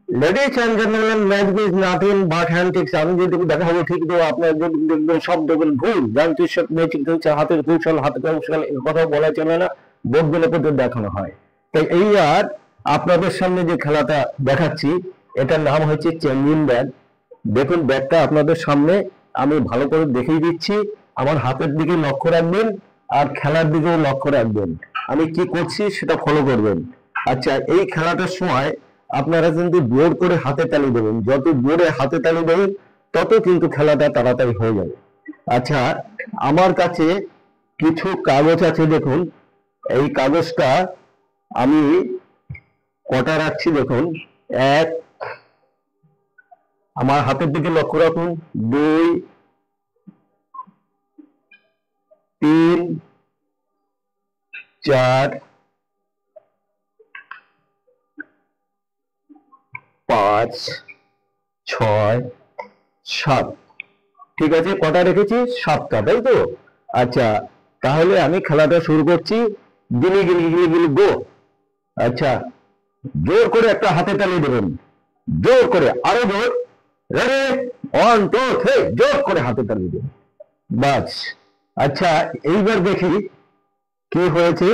Ladies and gentleman, match is nothing but hand tricks. আমি যেটুকু দেখাবো ঠিক দেবো, আপনার যদি দেখবেন সব দেখবেন ভুল। যান্ত্রিক ম্যাজিক চলছে, হাতের কৌশল, হাতের কৌশল, এই কথা বলা চলে না, বোর্ড গুলো দেখানো হয়। তাই এই আর আপনাদের সামনে যে খেলাটা দেখাচ্ছি, এটার নাম হচ্ছে চেঞ্জিং ব্যাগ। দেখুন ব্যাগটা আপনাদের সামনে আমি ভালো করে দেখিয়ে দিচ্ছি। আমার হাতের দিকে লক্ষ্য রাখবেন আর খেলার দিকেও লক্ষ্য রাখবেন। আমি কি করছি সেটা ফলো করবেন। আচ্ছা, এই খেলাটার সময় আপনারা কিন্তু জোর করে হাতে তালি দেবেন। যত জোরে হাতে তালি দেবেন তত কিন্তু খেলাটা তাড়াতাড়ি হয়ে যাবে। আচ্ছা, আমার কাছে কিছু কাগজ আছে, দেখুন এই কাগজটা আমি কটা রাখছি দেখুন। এক, আমার হাতের দিকে লক্ষ্য রাখুন। 2, 3, 4, 5, 6, 7। ঠিক আছে, কটা রেখেছি? 7টা, তাই তো? আচ্ছা, তাহলে আমি খেলাটা শুরু করছি। গিলি গিলি গিলি গিলি গো। আচ্ছা, জোর করে একটা হাতে তালি দেবেন, জোর করে, আরো জোর। রেডি, 1, 2, 3, জোর করে হাতে তালি দেবেন। বাস। আচ্ছা, এইবার দেখি কি হয়েছে।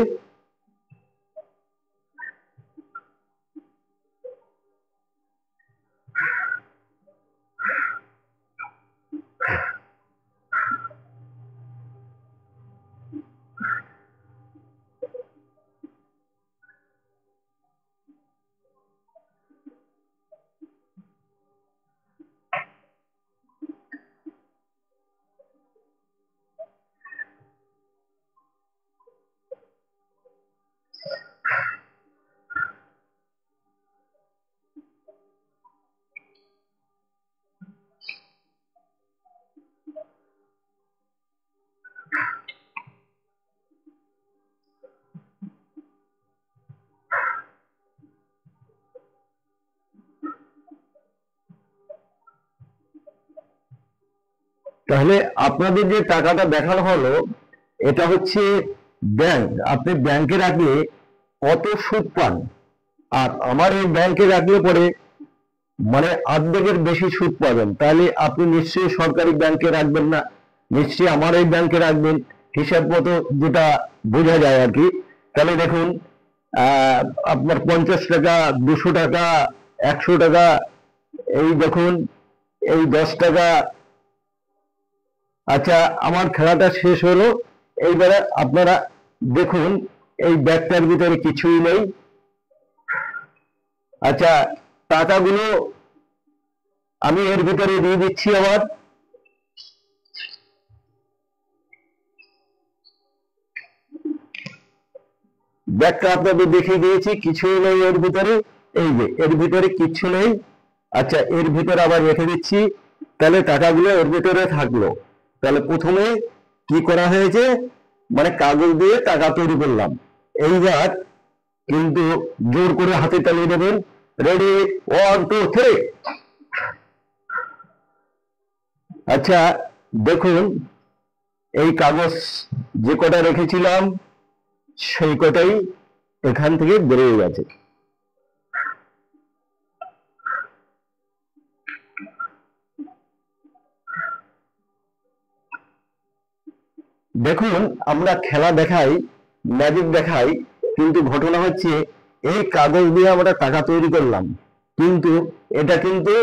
তাহলে আপনাদের যে টাকাটা দেখানো হলো, এটা হচ্ছে ব্যাংক। আপনি ব্যাংকে রাখলে কত সুদ পান, আর আমার এই ব্যাংকে রাখলে পরে মানে অর্ধেকের বেশি সুদ পাবেন। তাহলে আপনি নিশ্চয়ই সরকারি ব্যাংকে রাখবেন না, নিশ্চয়ই আমার এই ব্যাংকে রাখবেন, হিসাব মতো যেটা বোঝা যায় আর কি। তাহলে দেখুন, আপনার 50 টাকা, 200 টাকা, 100 টাকা, এই দেখুন, এই 10 টাকা। আচ্ছা, আমার খেলাটা শেষ হলো। এইবারে আপনারা দেখুন, এই ব্যাগটার ভিতরে কিছুই নেই। আচ্ছা, টাকাগুলো আমি এর ভিতরে দিয়ে দিচ্ছি। আবার ব্যাগটা আপনাদের দেখিয়ে দিয়েছি, কিছুই নেই এর ভিতরে। এই যে এর ভিতরে কিচ্ছু নেই। আচ্ছা, এর ভিতরে আবার রেখে দিচ্ছি। তাহলে টাকাগুলো এর ভিতরে থাকলো। তাহলে প্রথমে কি করা হয়েছে, মানে কাগজ দিয়ে টাকা তৈরি করলাম। এইবার কিন্তু জোর করে হাতে তালি দেবেন। রেডি, 1, 2, 3। আচ্ছা, দেখুন এই কাগজ যে কটা রেখেছিলাম সেই কটাই এখান থেকে বেরিয়ে গেছে। দেখুন, আমরা খেলা দেখাই, ম্যাজিক দেখাই, কিন্তু ঘটনা হচ্ছে এই কাগজ দিয়ে আমরা টাকা তৈরি করলাম, কিন্তু এটা কিন্তু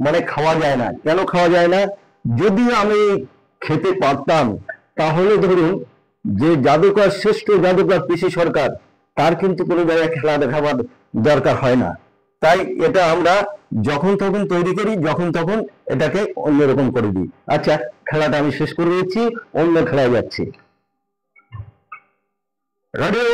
মানে খাওয়া যায় না। কেন খাওয়া যায় না? যদি আমি খেতে পারতাম তাহলে ধরুন, যে জাদুকর, শ্রেষ্ঠ জাদুকর পিসি সরকার, তার কিন্তু কোনো জায়গায় খেলা দেখাবার দরকার হয় না। তাই এটা আমরা যখন তখন তৈরি করি, যখন তখন এটাকে অন্যরকম করে দিই। আচ্ছা, খেলাটা আমি শেষ করে দিচ্ছি, অন্য খেলায় যাচ্ছি। রেডি,